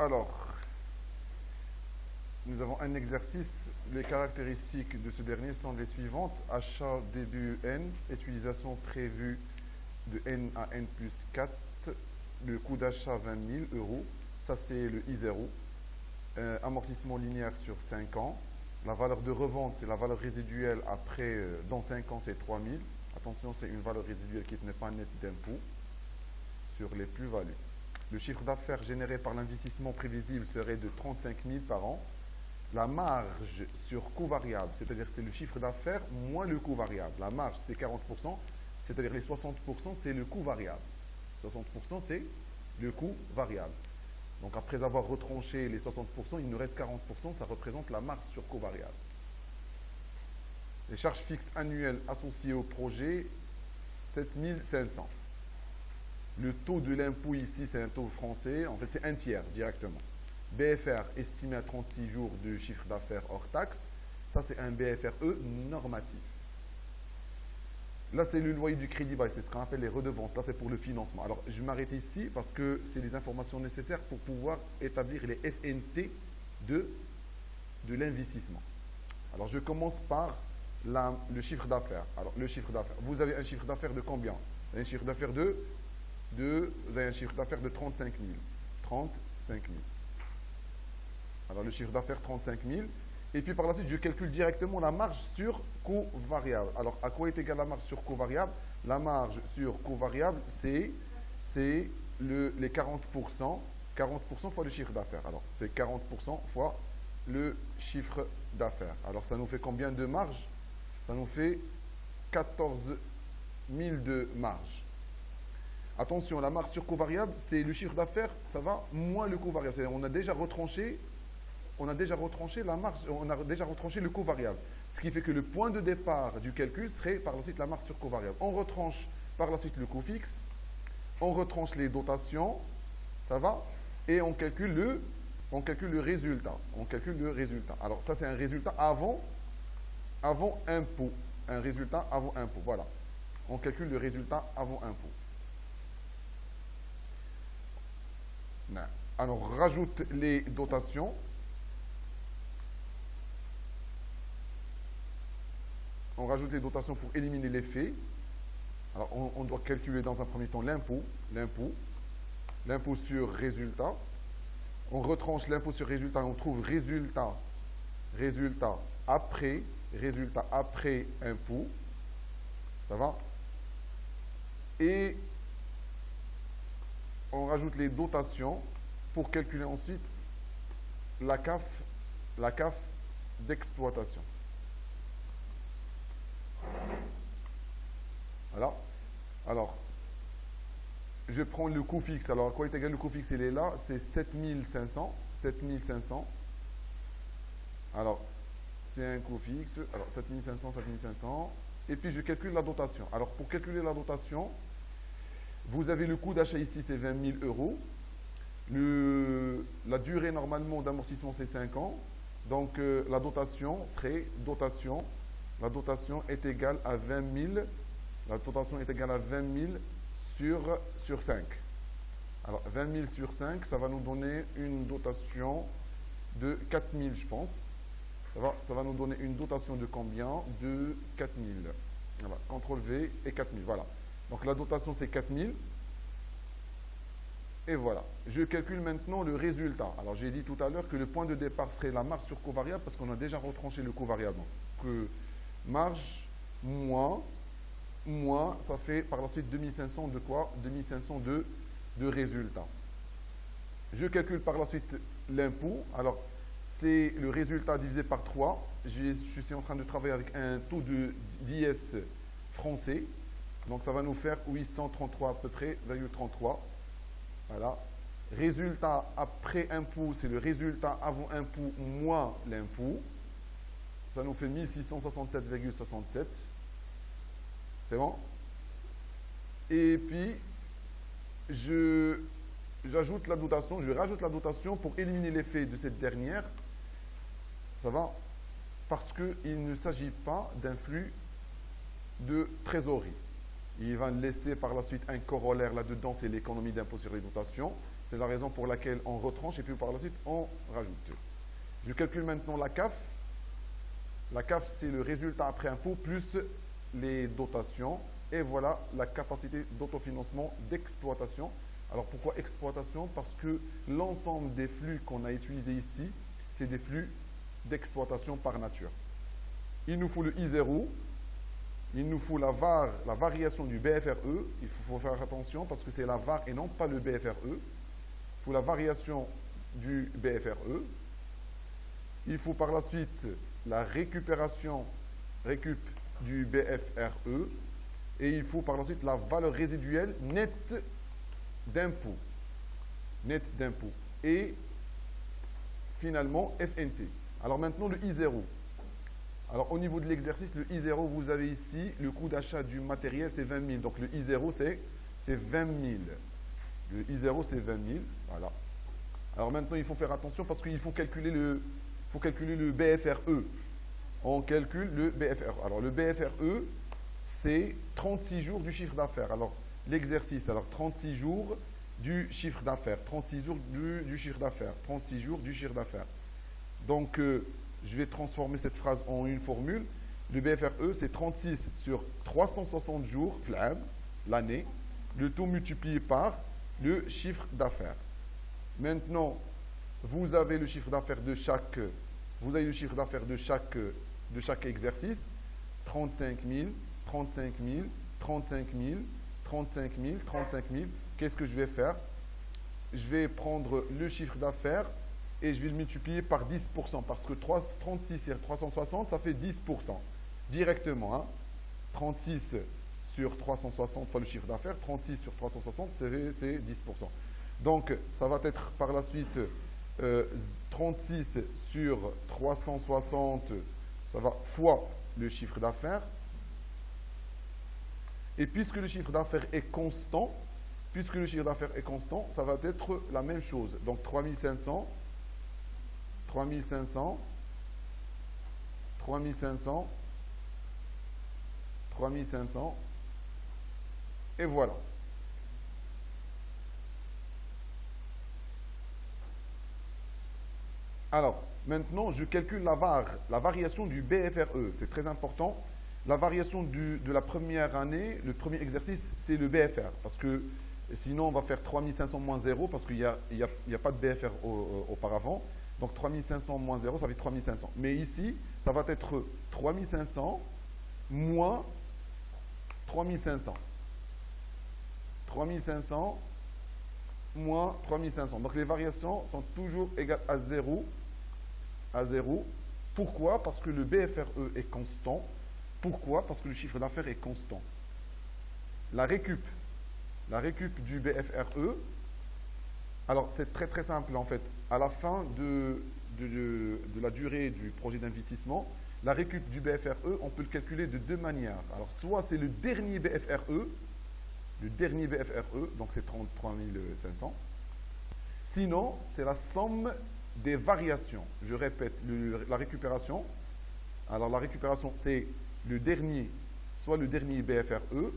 Alors, nous avons un exercice. Les caractéristiques de ce dernier sont les suivantes. Achat début N, utilisation prévue de N à N plus 4. Le coût d'achat 20 000 euros. Ça, c'est le I0. Amortissement linéaire sur 5 ans. La valeur de revente, c'est la valeur résiduelle après, dans 5 ans, c'est 3 000. Attention, c'est une valeur résiduelle qui n'est pas nette d'impôt sur les plus-values. Le chiffre d'affaires généré par l'investissement prévisible serait de 35 000 par an. La marge sur coût variable, c'est-à-dire c'est le chiffre d'affaires moins le coût variable. La marge, c'est 40%, c'est-à-dire les 60%, c'est le coût variable. 60%, c'est le coût variable. Donc après avoir retranché les 60%, il nous reste 40%, ça représente la marge sur coût variable. Les charges fixes annuelles associées au projet, 7 500. Le taux de l'impôt ici, c'est un taux français, en fait c'est un tiers directement. BFR estimé à 36 jours de chiffre d'affaires hors taxe, ça c'est un BFRE normatif. Là c'est le loyer du crédit bail, c'est ce qu'on appelle les redevances, là c'est pour le financement. Alors je vais m'arrêter ici parce que c'est les informations nécessaires pour pouvoir établir les FNT de l'investissement. Alors je commence par le chiffre d'affaires. Alors le chiffre d'affaires, vous avez un chiffre d'affaires de combien? Vous avez un chiffre d'affaires vous avez un chiffre d'affaires de 35 000. 35 000. Alors le chiffre d'affaires 35 000. Et puis par la suite, je calcule directement la marge sur coût variable. Alors à quoi est égale la marge sur coût variable? La marge sur coût variable, c'est les 40%. 40% fois le chiffre d'affaires. Alors c'est 40% fois le chiffre d'affaires. Alors ça nous fait combien de marge? Ça nous fait 14 000 de marge. Attention, la marge sur coût variable, c'est le chiffre d'affaires, ça va, moins le coût variable. C'est-à-dire on a déjà retranché la marge, on a déjà retranché le coût variable. Ce qui fait que le point de départ du calcul serait par la suite la marge sur coût variable. On retranche par la suite le coût fixe, on retranche les dotations, ça va, et on calcule le résultat. On calcule le résultat. Alors ça c'est un résultat avant impôt. Un résultat avant impôt, voilà. On calcule le résultat avant impôt. Alors, on rajoute les dotations. On rajoute les dotations pour éliminer l'effet. Alors, on doit calculer dans un premier temps l'impôt sur résultat. On retranche l'impôt sur résultat, on trouve résultat après impôt. Ça va? Et on rajoute les dotations pour calculer ensuite la CAF d'exploitation. Voilà. Alors, je prends le coût fixe. Alors, à quoi est égal le coût fixe? Il est là, c'est 7500. 7500. Alors, c'est un coût fixe. Alors, 7500, 7500. Et puis, je calcule la dotation. Alors, pour calculer la dotation, vous avez le coût d'achat ici, c'est 20 000 euros. La durée normalement d'amortissement, c'est 5 ans. Donc, la dotation serait la dotation est égale à 20 000. La dotation est égale à 20 000 sur 5. Alors, 20 000 sur 5, ça va nous donner une dotation de 4 000, je pense. Ça va nous donner une dotation de combien? De 4 000. Voilà, CTRL V et 4 000, voilà. Donc la dotation c'est 4 000. Et voilà. Je calcule maintenant le résultat. Alors j'ai dit tout à l'heure que le point de départ serait la marge sur coût variable parce qu'on a déjà retranché le coût variable. Donc marge moins, ça fait par la suite 2500 de quoi? 2500 de résultat. Je calcule par la suite l'impôt. Alors c'est le résultat divisé par 3. Je suis en train de travailler avec un taux d'IS français. Donc ça va nous faire 833 à peu près, 33. Voilà. Résultat après impôt, c'est le résultat avant impôt moins l'impôt. Ça nous fait 1667,67. C'est bon? Et puis, je rajoute la dotation pour éliminer l'effet de cette dernière. Ça va? Parce qu'il ne s'agit pas d'un flux de trésorerie. Il va laisser par la suite un corollaire là-dedans, c'est l'économie d'impôt sur les dotations. C'est la raison pour laquelle on retranche et puis par la suite on rajoute. Je calcule maintenant la CAF. La CAF, c'est le résultat après impôt plus les dotations. Et voilà la capacité d'autofinancement d'exploitation. Alors pourquoi exploitation? Parce que l'ensemble des flux qu'on a utilisés ici, c'est des flux d'exploitation par nature. Il nous faut le I0, il nous faut la VAR, la variation du BFRE. Il faut faire attention parce que c'est la VAR et non pas le BFRE. Il faut la variation du BFRE. Il faut par la suite la récupération, récup du BFRE. Et il faut par la suite la valeur résiduelle nette d'impôt. Nette d'impôt. Et finalement, FNT. Alors maintenant, le I0. Alors au niveau de l'exercice, le I0, vous avez ici, le coût d'achat du matériel, c'est 20 000. Donc le I0, c'est 20 000. Le I0, c'est 20 000. Voilà. Alors maintenant, il faut faire attention parce qu'il faut calculer le BFRE. On calcule le BFRE. Alors le BFRE, c'est 36 jours du chiffre d'affaires. Alors l'exercice, alors 36 jours du chiffre d'affaires. 36 jours du chiffre d'affaires. 36 jours du chiffre d'affaires. Donc, je vais transformer cette phrase en une formule. Le BFRE, c'est 36 sur 360 jours, l'année, le tout multiplié par le chiffre d'affaires. Maintenant, vous avez le chiffre d'affaires de chaque, de chaque exercice. 35 000, 35 000, 35 000, 35 000, 35 000. Qu'est-ce que je vais faire? Je vais prendre le chiffre d'affaires et je vais le multiplier par 10%, parce que 36 sur 360, ça fait 10%, directement. Hein. 36 sur 360 fois le chiffre d'affaires, 36 sur 360, c'est 10%. Donc, ça va être par la suite 36 sur 360, ça va fois le chiffre d'affaires. Et puisque le chiffre d'affaires est constant, ça va être la même chose. Donc, 3500, 3500, 3500, 3500, et voilà. Alors, maintenant, je calcule la VAR, la variation du BFRE. C'est très important. La variation de la première année, le premier exercice, c'est le BFR. Parce que sinon, on va faire 3500 moins 0, parce qu'il n'y a pas de BFR auparavant. Donc 3500 moins 0, ça fait 3500. Mais ici, ça va être 3500 moins 3500. 3500 moins 3500. Donc les variations sont toujours égales à 0. À 0. Pourquoi? Parce que le BFRE est constant. Pourquoi? Parce que le chiffre d'affaires est constant. La récup du BFRE, alors c'est très très simple en fait. À la fin de la durée du projet d'investissement, la récup du BFRE, on peut le calculer de deux manières. Alors soit c'est le dernier BFRE, donc c'est 33 500. Sinon, c'est la somme des variations. Je répète, la récupération. Alors la récupération, c'est le dernier, soit le dernier BFRE,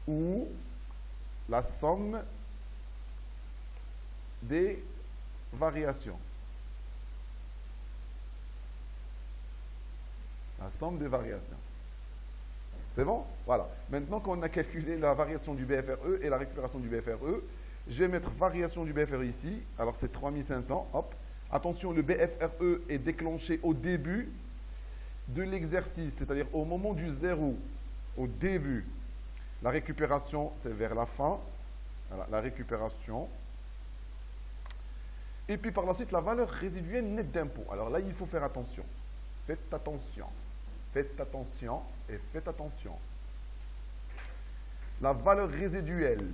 ou la somme des variations. La somme des variations. C'est bon? Voilà. Maintenant qu'on a calculé la variation du BFRE et la récupération du BFRE, je vais mettre variation du BFRE ici. Alors c'est 3500. Hop. Attention, le BFRE est déclenché au début de l'exercice, c'est-à-dire au moment du zéro, au début. La récupération, c'est vers la fin. Voilà, la récupération. Et puis par la suite, la valeur résiduelle nette d'impôt. Alors là, il faut faire attention. Faites attention. Faites attention et faites attention. La valeur résiduelle,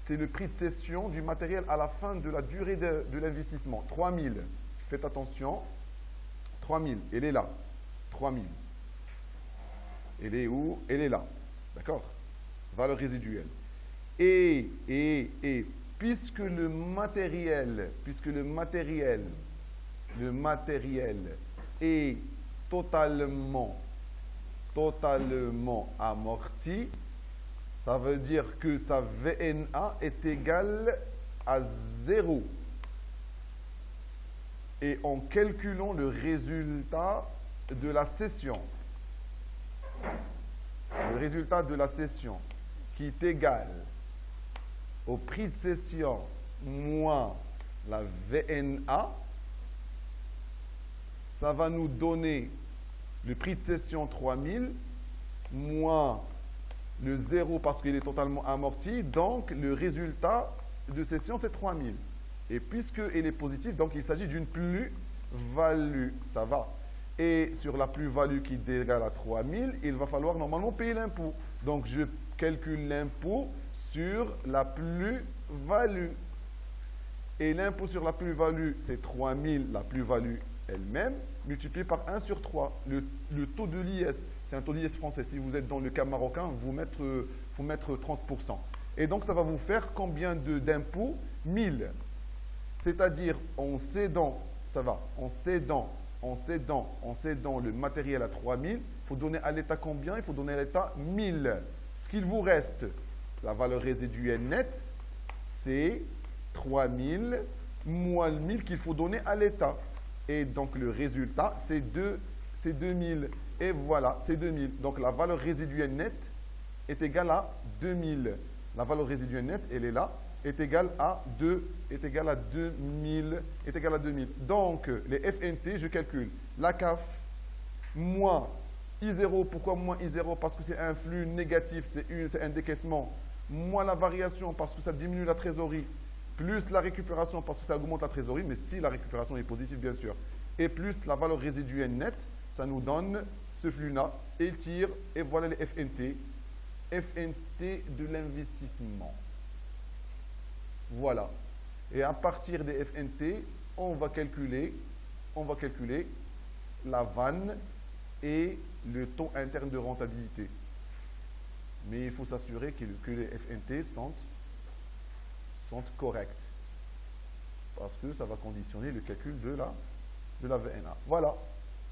c'est le prix de cession du matériel à la fin de la durée de l'investissement. 3000. Faites attention. 3000. Elle est là. 3000. Elle est où? Elle est là. D'accord? Valeur résiduelle. Et puisque le matériel est totalement amorti, ça veut dire que sa VNA est égale à 0 et en calculant le résultat de la cession, le résultat de la cession qui est égal au prix de cession moins la VNA, ça va nous donner le prix de cession 3000 moins le 0 parce qu'il est totalement amorti, donc le résultat de cession c'est 3000. Et puisqu'il est positif, donc il s'agit d'une plus-value, ça va. Et sur la plus-value qui est égale à 3000, il va falloir normalement payer l'impôt. Donc je calcule l'impôt sur la plus-value. Et l'impôt sur la plus-value, c'est 3000, la plus-value elle-même, multiplié par 1 sur 3. Le taux de l'IS, c'est un taux d'IS français. Si vous êtes dans le cas marocain, il faut mettre 30%. Et donc ça va vous faire combien d'impôts? 1000. C'est-à-dire en cédant, ça va, en cédant le matériel à 3000, il faut donner à l'État combien? Il faut donner à l'État 1000. Ce qu'il vous reste, la valeur résiduelle nette, c'est 3000 moins le 1000 qu'il faut donner à l'État. Et donc le résultat, c'est 2000. Et voilà, c'est 2000. Donc la valeur résiduelle nette est égale à 2000. La valeur résiduelle nette, elle est là, est égale à 2000. Donc les FNT, je calcule la CAF moins I0. Pourquoi moins I0? Parce que c'est un flux négatif, c'est un décaissement. Moins la variation parce que ça diminue la trésorerie, plus la récupération parce que ça augmente la trésorerie, mais si la récupération est positive, bien sûr, et plus la valeur résiduelle nette, ça nous donne ce flux-là, et tire, et voilà les FNT. FNT de l'investissement. Voilà. Et à partir des FNT, on va calculer la vanne et le taux interne de rentabilité. Mais il faut s'assurer que les FNT sont corrects. Parce que ça va conditionner le calcul de la VNA. Voilà.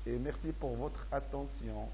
Et merci pour votre attention.